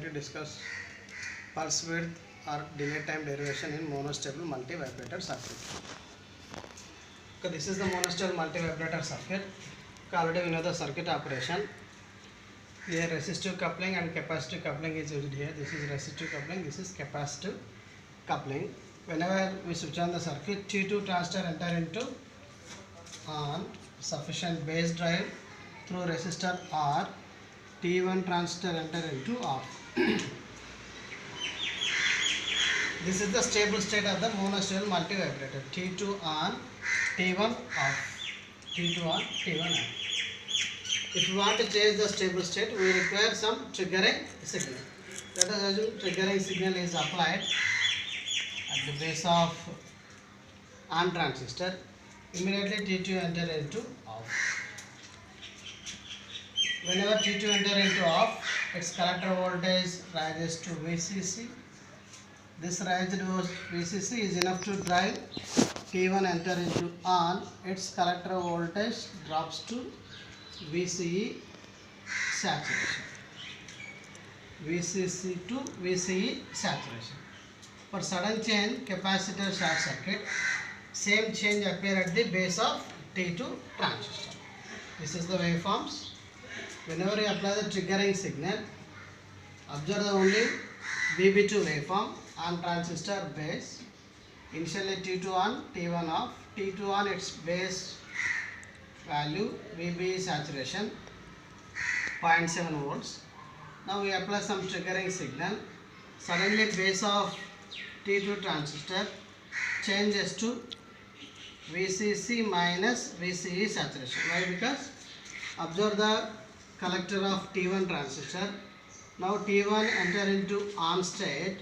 to discuss pulse width or delay time derivation in monostable multi-vibrator circuit. Okay, this is the monostable multi-vibrator circuit. Okay, already we know the circuit operation. Here resistive coupling and capacitive coupling is used here. This is resistive coupling, this is capacitive coupling. Whenever we switch on the circuit, T2 transistor enter into on, sufficient base drive through resistor R, T1 transistor enter into off. This is the stable state of the monostable multivibrator. T2 on, T1 off. T2 on, T1 off. If you want to change the stable state, we require some triggering signal. Let us assume triggering signal is applied at the base of on transistor. Immediately T2 enter into off. Whenever T2 enter into off, its collector voltage rises to VCC. This raised VCC is enough to drive T1 enter into on. Its collector voltage drops to VCE saturation. VCC to VCE saturation. For sudden change, capacitor short circuit. Same change appear at the base of T2 transistor. This is the waveforms. Whenever you apply the triggering signal, observe the only VB2 waveform on transistor base. Initially T2 on, T1 off. T2 on its base value, VB saturation 0.7 volts. Now we apply some triggering signal. Suddenly base of T2 transistor changes to VCC minus VCE saturation. Why? Because observe the collector of T1 transistor. Now T1 enter into on state.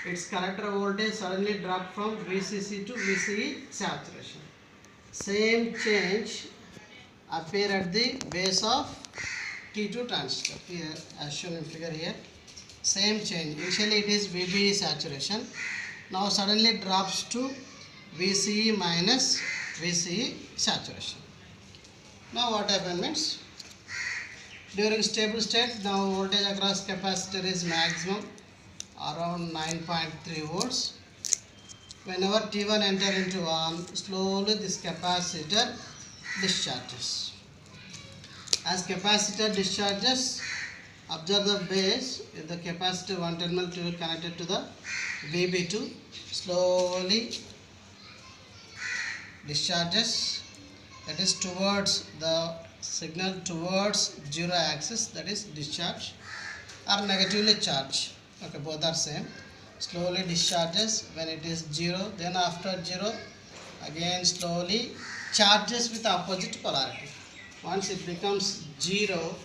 Its collector voltage suddenly drop from VCC to VCE saturation. Same change appear at the base of T2 transistor. Here as shown in figure here. Same change. Initially it is VB saturation. Now suddenly drops to VCE minus VCE saturation. Now what happens means, during stable state, now voltage across capacitor is maximum around 9.3 volts. Whenever T1 enter into on, slowly this capacitor discharges. As capacitor discharges, observe the base, the capacitor one terminal to be connected to the VB2, slowly discharges, that is towards the signal towards zero axis, that is discharge, or negatively charged. Okay, both are same. Slowly discharges when it is 0, then after 0 again slowly charges with opposite polarity. Once it becomes 0,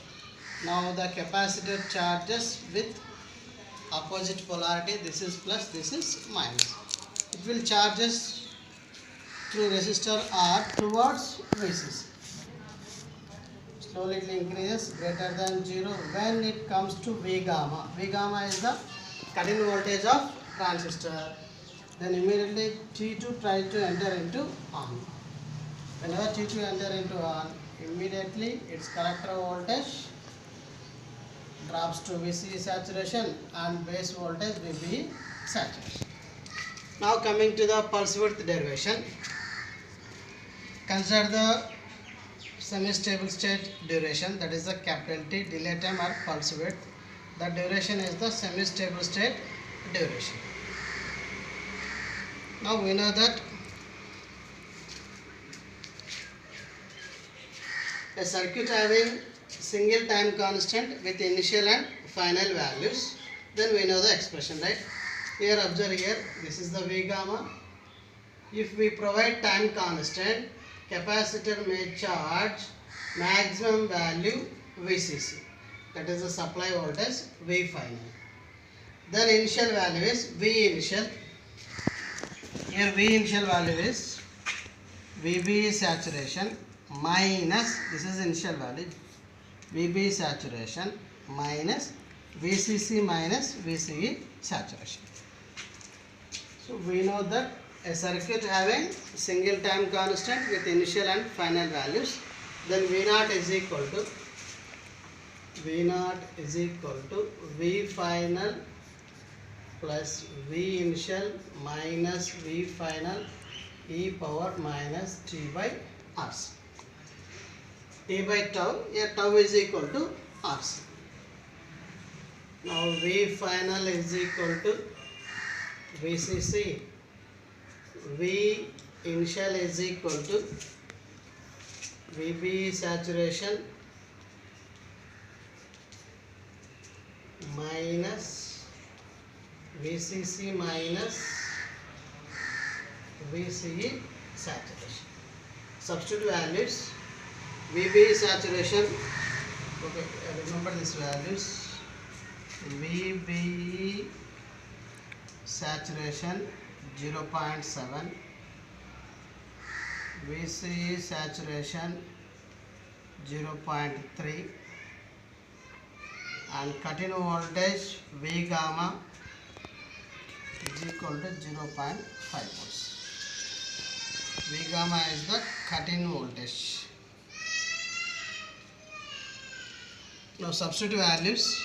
now the capacitor charges with opposite polarity. This is plus, this is minus. It will charges through resistor R towards VCC. Slowly it increases greater than 0 when it comes to V gamma. V gamma is the cut-in voltage of transistor. Then immediately T2 tries to enter into on. Whenever T2 enter into on, immediately its collector voltage drops to VCE saturation and base voltage VB saturation. Now coming to the pulse width derivation. Consider the semi-stable state duration, that is the capital T, delay time or pulse width. The duration is the semi-stable state duration. Now we know that a circuit having single time constant with initial and final values, then we know the expression, right? Here observe here, this is the V gamma. If we provide time constant, capacitor may charge maximum value VCC, that is the supply voltage V final. Then initial value is V initial. Here V initial value is VB saturation minus, this is initial value, VB saturation minus VCC minus VCE saturation. So we know that a circuit having single time constant with initial and final values, then V0 is equal to V naught is equal to V final plus V initial minus V final e power minus T by RC. T by tau, here tau is equal to RC. Now V final is equal to VCC. V initial is equal to VB saturation minus VCC minus VCE saturation. Substitute values. VB saturation, okay, remember these values. VB saturation 0.7, VCE saturation 0.3, and cut-in voltage V gamma is equal to 0.5 volts. V gamma is the cut-in voltage. Now substitute values.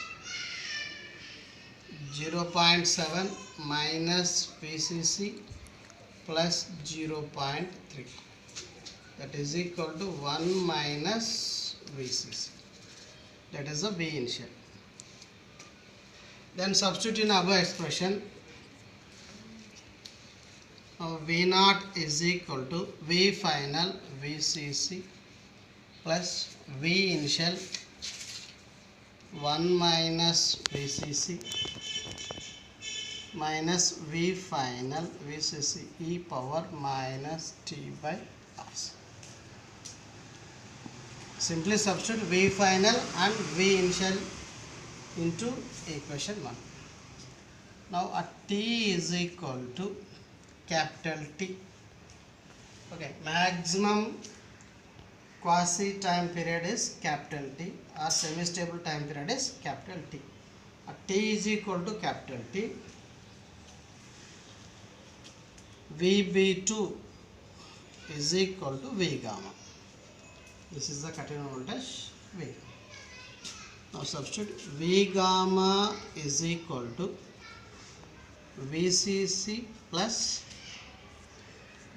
0.7 minus VCC plus 0.3, that is equal to 1 minus VCC, that is the V initial. Then substitute in above expression. Now V naught is equal to V final VCC plus V initial 1 minus VCC minus V final VCC e power minus T by RC. Simply substitute V final and V initial into equation 1. Now a T is equal to capital T. Okay, maximum quasi time period is capital T, or semi-stable time period is capital T. T is equal to capital T. VB2 is equal to V gamma. This is the cut-in voltage V. Now substitute V gamma is equal to VCC plus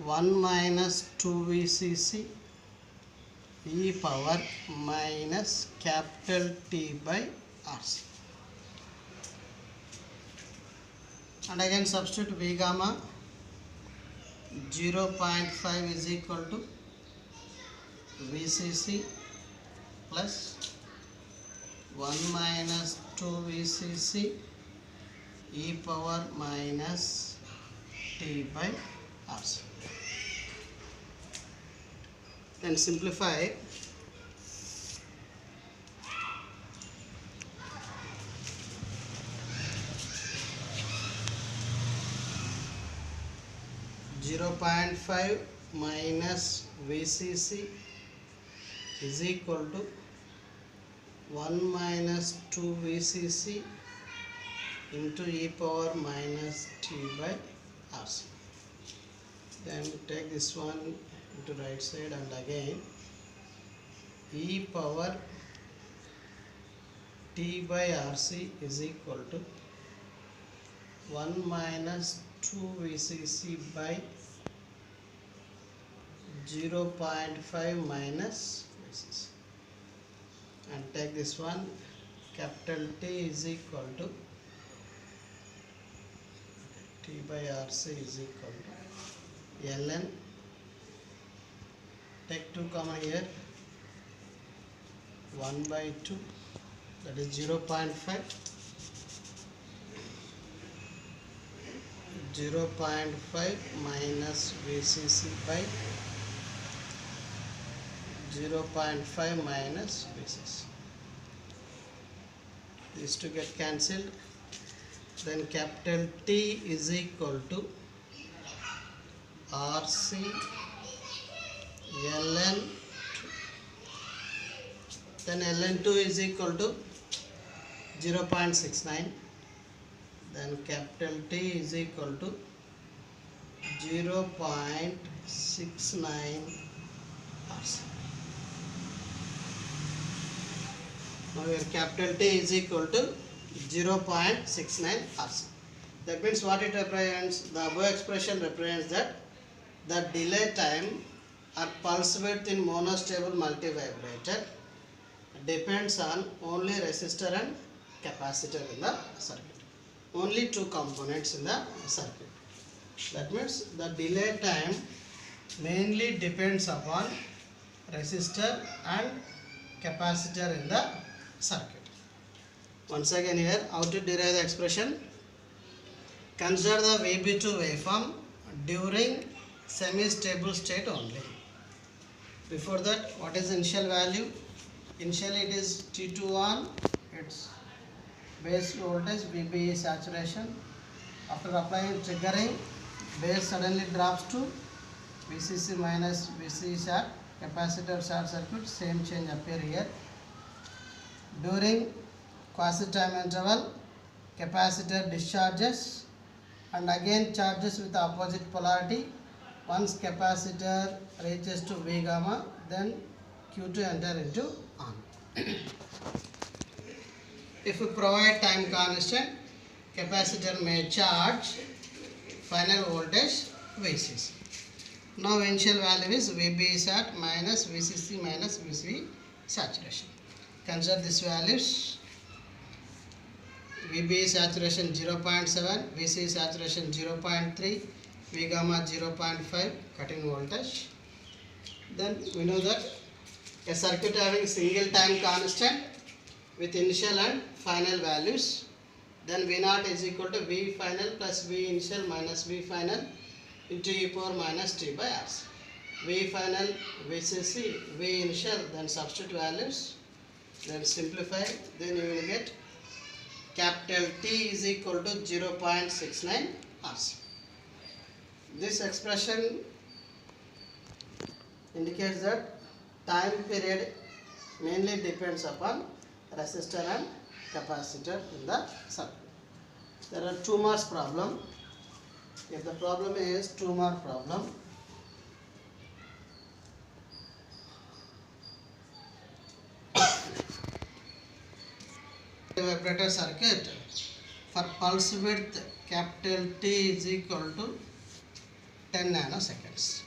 1 minus 2 VCC e power minus capital T by RC. And again substitute V gamma. 0.5 is equal to VCC plus 1 minus 2 VCC e power minus T by RC. Then simplify. .5 minus VCC is equal to 1 minus 2 VCC into e power minus T by RC. Then take this one into right side, and again e power T by RC is equal to 1 minus 2 VCC by 0.5 minus VCC, and take this one, capital T is equal to T by RC is equal to ln, take 2 common here, 1 by 2, that is 0.5, 0.5 minus VCC by 0.5 minus VCC. These two get cancelled. Then capital T is equal to RC ln 2. Then ln 2 is equal to 0.69. Then capital T is equal to 0.69 RC. Now your capital T is equal to 0.69 RC. That means what it represents? The above expression represents that the delay time or pulse width in monostable multivibrator depends on only resistor and capacitor in the circuit. Only two components in the circuit. That means the delay time mainly depends upon resistor and capacitor in the circuit. Once again here, how to derive the expression? Consider the VB2 waveform during semi-stable state only. Before that, what is the initial value? Initially it is T2 on, its base voltage VB saturation. After applying triggering, base suddenly drops to VCC minus VC short, capacitor short circuit, same change appear here. During quasi time interval, capacitor discharges and again charges with opposite polarity. Once capacitor reaches to V gamma, then Q2 enter into on. If we provide time constant, capacitor may charge, final voltage VCC. Now initial value is VB sat minus VCC minus VC saturation. Consider these values. VB saturation 0.7, VC saturation 0.3, V gamma 0.5, cutting voltage. Then we know that a circuit having single time constant with initial and final values, then V0 is equal to V final plus V initial minus V final into e power minus T by RC. V final, VCC, V initial, then substitute values, then simplify, then you will get capital T is equal to 0.69 RC. This expression indicates that time period mainly depends upon resistor and capacitor in the circuit. There are 2 marks problem. If the problem is 2 mark problem, vibrator circuit for pulse width capital T is equal to 10 nanoseconds.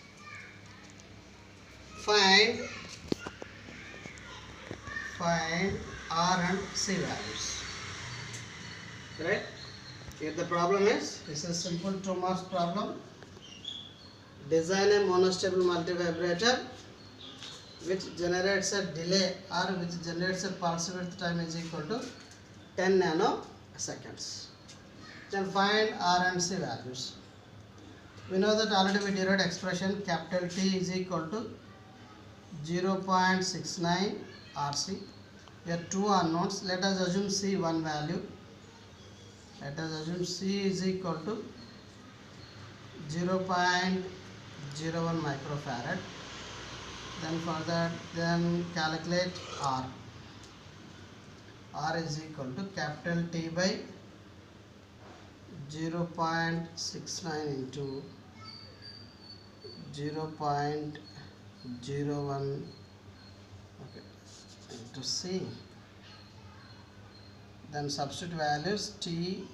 Find R and C values. Right? Here the problem is, this is simple 2 marks problem. Design a monostable multivibrator which generates a delay or which generates a pulse width time is equal to 10 nanoseconds. Then find R and C values. We know that already we derived expression capital T is equal to 0.69 RC. Here 2 unknowns. Let us assume C one value. Let us assume C is equal to 0.01 microfarad. Then for that, then calculate R. R is equal to capital T by 0.69 into 0.01 into C. Then substitute values T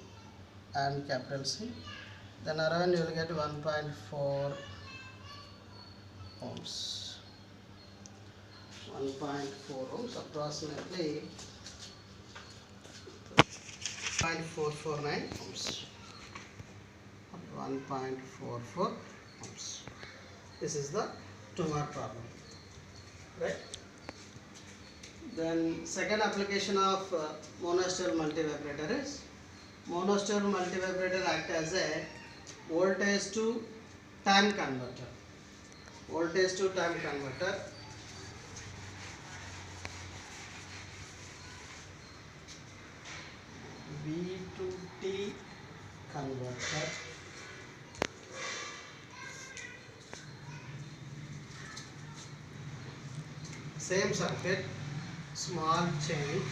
and capital C. Then around you will get 1.4 ohms. 1.4 ohms, approximately 0.449 ohms. 1.44 ohms. This is the 2 mark problem. Right? Then second application of monostable multivibrator is, monostable multivibrator act as a voltage to time converter. Voltage to time converter. V to T converter. Same circuit, small change.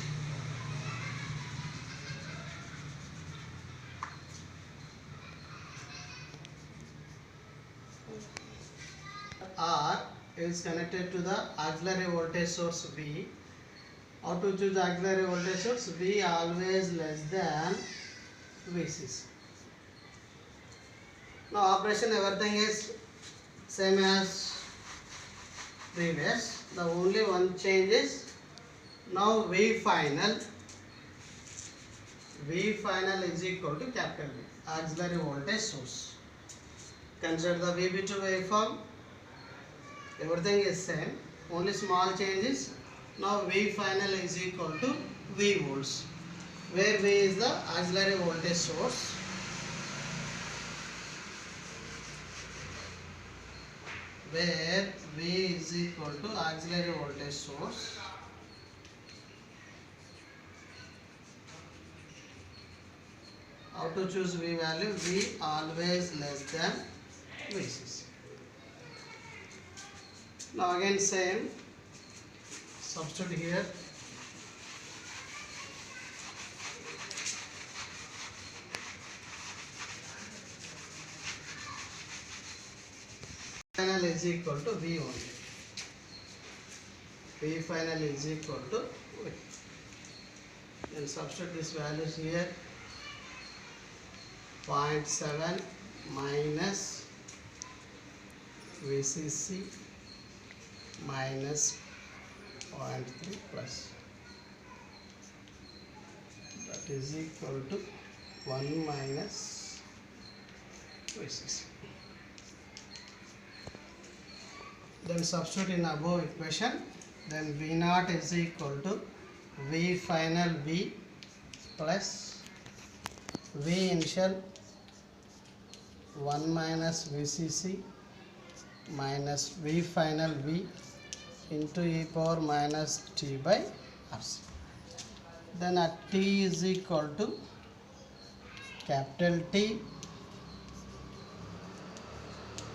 R is connected to the auxiliary voltage source V How to choose auxiliary voltage source? V always less than VCC. Now operation everything is same as previous. The only one change is now V final is equal to capital V, auxiliary voltage source. Consider the VB2 waveform. Everything is same. Only small change is now V final is equal to V volts, where V is the auxiliary voltage source. Where V is equal to auxiliary voltage source. How to choose V value? V always less than VCC. Now again same, substitute here. Final is equal to V only. V final is equal to V. Then substitute these values here. 0.7 minus VCC minus 0.3 plus, that is equal to 1 minus VCC. Then substitute in above equation. Then V naught is equal to V final V plus V initial 1 minus VCC minus V final V into e power minus T by RC. Then at T is equal to capital T,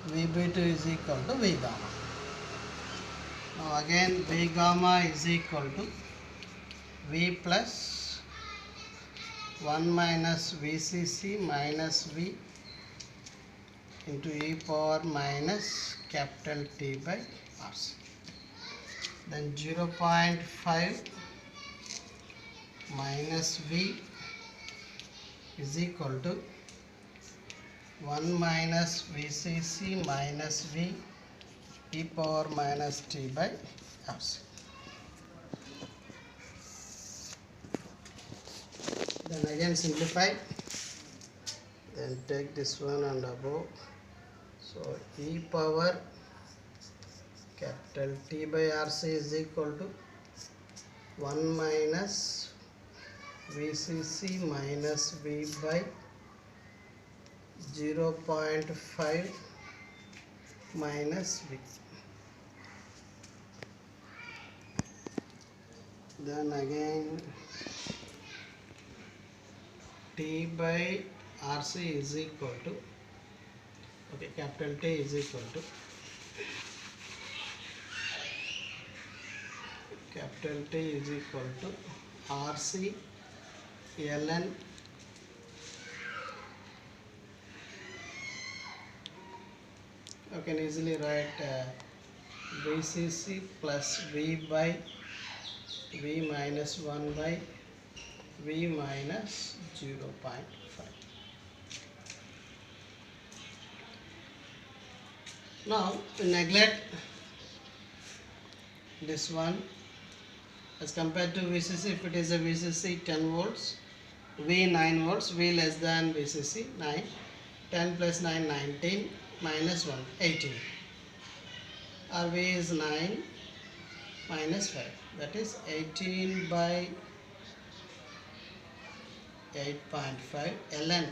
VB2 is equal to V gamma. Now again V gamma is equal to V plus 1 minus VCC minus V into e power minus capital T by RC. Then 0.5 minus V is equal to 1 minus VCC minus V e power minus T by RC. Then again simplify. Then take this one and above. So e power capital T by RC is equal to 1 minus VCC minus V by 0.5 minus V. Then again T by RC is equal to, okay, capital T is equal to capital T is equal to RC ln you can easily write VCC plus V by V minus 1 by V minus 0.5. Now we neglect this one as compared to VCC. If it is a VCC 10 volts, V 9 volts, V less than VCC 9, 10 plus 9 19 minus 1 18, or V is 9 minus 5, that is 18 by 8.5 ln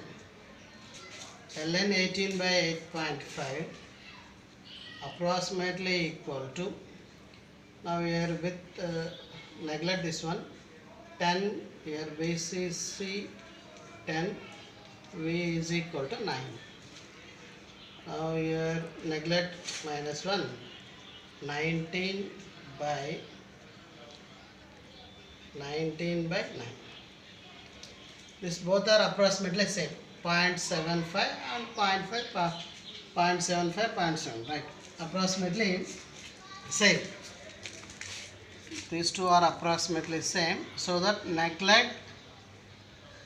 18 by 8.5 approximately equal to, now here with neglect this one, 10 here VCC 10, V is equal to 9. Now here neglect minus 1, 19 by 9. This both are approximately same, 0.75 and 0.75, right, approximately same. These two are approximately same, so that neglect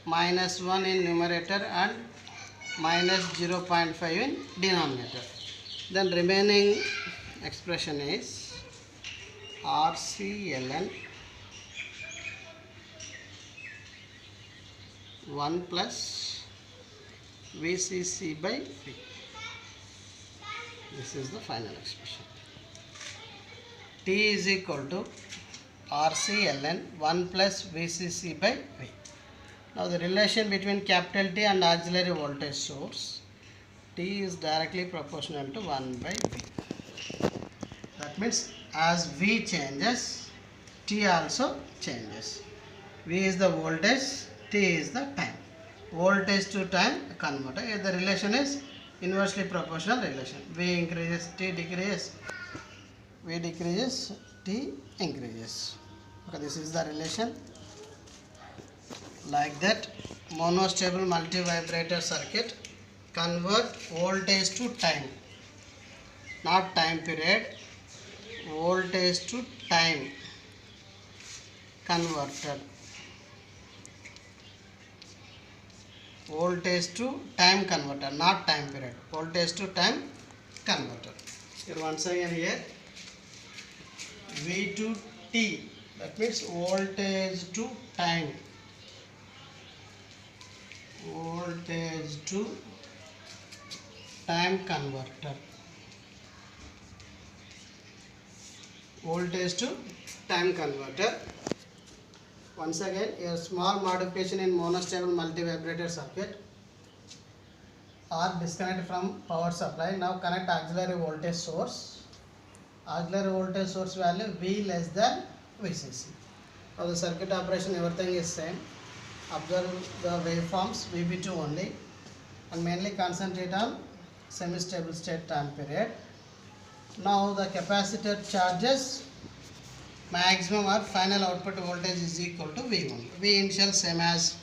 -1 in numerator and minus 0.5 in denominator. Then remaining expression is RCln 1 plus VCC by V. This is the final expression. T is equal to RCln 1 plus VCC by V. Now the relation between capital T and auxiliary voltage source, T is directly proportional to 1 by V. That means as V changes, T also changes. V is the voltage, T is the time. Voltage to time converter. Here the relation is inversely proportional relation. V increases, T decreases. V decreases, T increases. Okay, this is the relation. Like that, monostable multivibrator circuit convert voltage to time, not time period, voltage to time converter. Voltage to time converter, not time period, voltage to time converter. Here once again here, V to T, that means voltage to time. Voltage to time converter. Voltage to time converter. Once again, a small modification in monostable multivibrator circuit, or disconnect from power supply. Now connect auxiliary voltage source. Auxiliary voltage source value V less than VCC. Now the circuit operation, everything is same. Observe the waveforms VB2 only, and mainly concentrate on semi-stable state time period. Now the capacitor charges maximum or final output voltage is equal to V1. V initial same as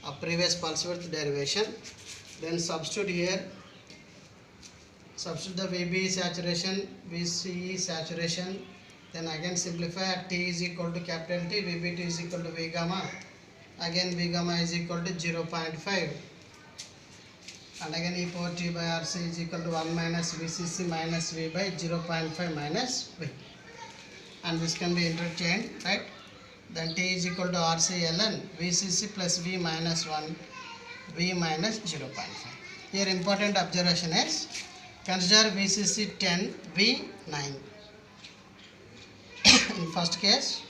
a previous pulse width derivation. Then substitute here. Substitute the VB saturation, VCE saturation. Then again simplify. T is equal to capital T, VB2 is equal to V gamma. Again V gamma is equal to 0.5, and again e power T by RC is equal to 1 minus VCC minus V by 0.5 minus V, and this can be interchanged, right? Then T is equal to RC ln VCC plus V minus 1, V minus 0.5. Here important observation is, consider VCC 10, V 9. In first case,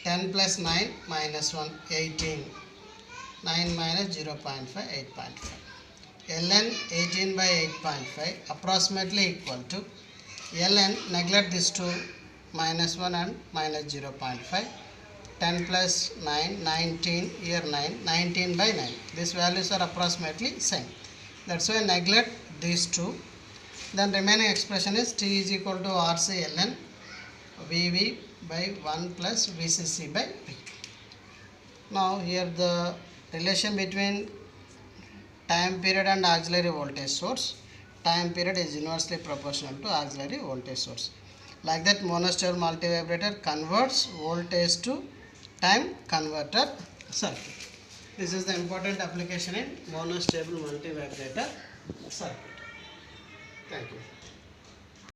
10 plus 9 minus 1, 18. 9 minus 0.5, 8.5. ln 18 by 8.5 approximately equal to ln, neglect this 2, minus 1 and minus 0.5. 10 plus 9, 19, here 9, 19 by 9. These values are approximately same. That's why neglect these two. Then remaining expression is T is equal to RC ln VV by 1 plus VCC by V. Now here the relation between time period and auxiliary voltage source. Time period is inversely proportional to auxiliary voltage source. Like that, monostable multivibrator converts voltage to time converter circuit. This is the important application in monostable multivibrator circuit. Thank you.